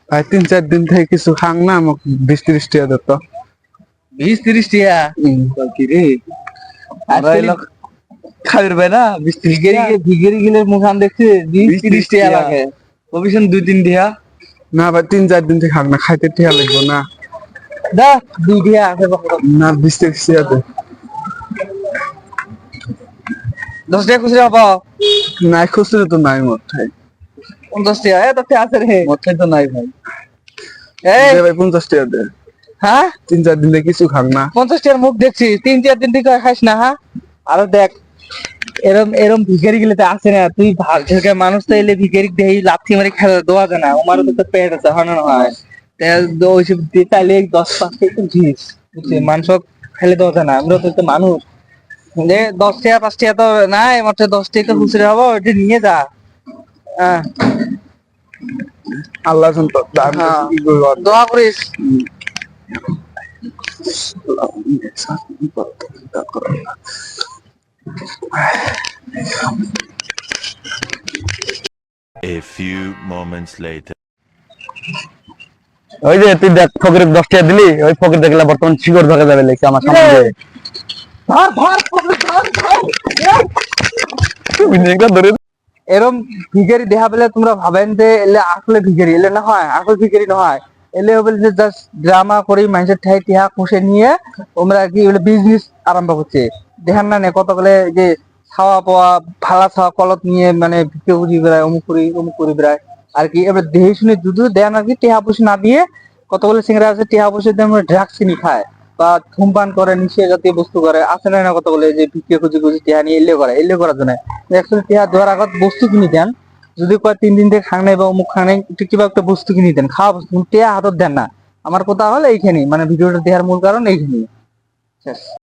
ভাই 3-4 দিন থেকে কিছু খাং না, আমাকে 20-30 টাকা দিত। 20-30 টাকা কি রে? আসলে খাবির ভাই না ভিগেরি গিলে মুখান দেখছি 20-30 টাকা লাগে, কমিশন 2-3 টাকা। না ভাই 3-4 দিন থেকে খাং না, খাইতে টাকা লাগবে না। দা 2 টাকা আছে না 20-30 টাকা দে। 10 টাকা খুচরা পাও? নাই, খুচরো তো নাই মধ্যে। 50 টাকা এত আছে রে মধ্যে তো নাই ভাই। এই দে ভাই 50 টাকা দে। হ্যাঁ 3-4 দিন থেকে কিছু খাং না। 50 টাকার মুখ দেখছি, 3-4 দিন থেকে খাইস না। হ্যাঁ আরো দেখ এরম এরম ভিখারি গিলে আছে না, তুই ভাগ থেকে মানুষ তো এলে ভিখারি দেই লাথি মারি খেলা দেওয়া যায় না, আমারও তো পেট আছে হয় না হয়, ওইসব তাইলে 10-5 টাকা জিনিস বুঝছি, মাংস খেলে দেওয়া যায় না, আমরা তো মানুষ। যে 10 টাকা 5 টাকা তো নাই, মাত্র 10 টাকা খুচরা হবো, ওটা নিয়ে যা। হ্যাঁ আল্লাহ জানতো কি করব। দোয়া করিস। A few moments later. ওই যে তুই দেখ ফকিরের 10 টাকা দিলি, ওই ফকির দেখলে বর্তমান শিকড় ধরে যাবে লেখছে আমার সামনে। ধরে এরম ভিখারি দেখা পেলে তোমরা ভাবেন যে এলে আসলে ভিখারি, এলে না হয় আসল ভিখারি না হয়, এলে হবে যে জাস্ট ড্রামা করে মানুষের ঠাই টিহা কষে নিয়ে তোমরা কি বলে বিজনেস আরম্ভ করছে। দেখেন না কত বলে যে খাওয়া পাওয়া ভালা খাওয়া কলত নিয়ে মানে ভিক্ষে বুঝি বেড়ায়, অমুক করি বেড়ায় আর কি। এবার দেহে শুনে দুধ দেন আর কি, টেহা পয়সা না দিয়ে কত বলে সিংড়া আছে টেহা পয়সা দিয়ে আমরা ড্রাগস কিনি খায় বা ধূমপান করে, নিশা জাতীয় বস্তু করে, আছে না কত বলে যে ভিক্ষে খুঁজি টেহা নিয়ে এলে করার জন্য। অ্যাকচুয়ালি টেহা দেওয়ার আগত বস্তু কিনি দেন, যদি কয় 3 দিন থেকে খাং নাই বা অমুক খাং নাই, কিবা একটা বস্তু কিনি দেন, খাওয়া বস্তু, টেহা হাতত দেন না। আমার কথা হলো এইখানে, মানে ভিডিওটা দেওয়ার মূল কারণ এইখানে। শেষ।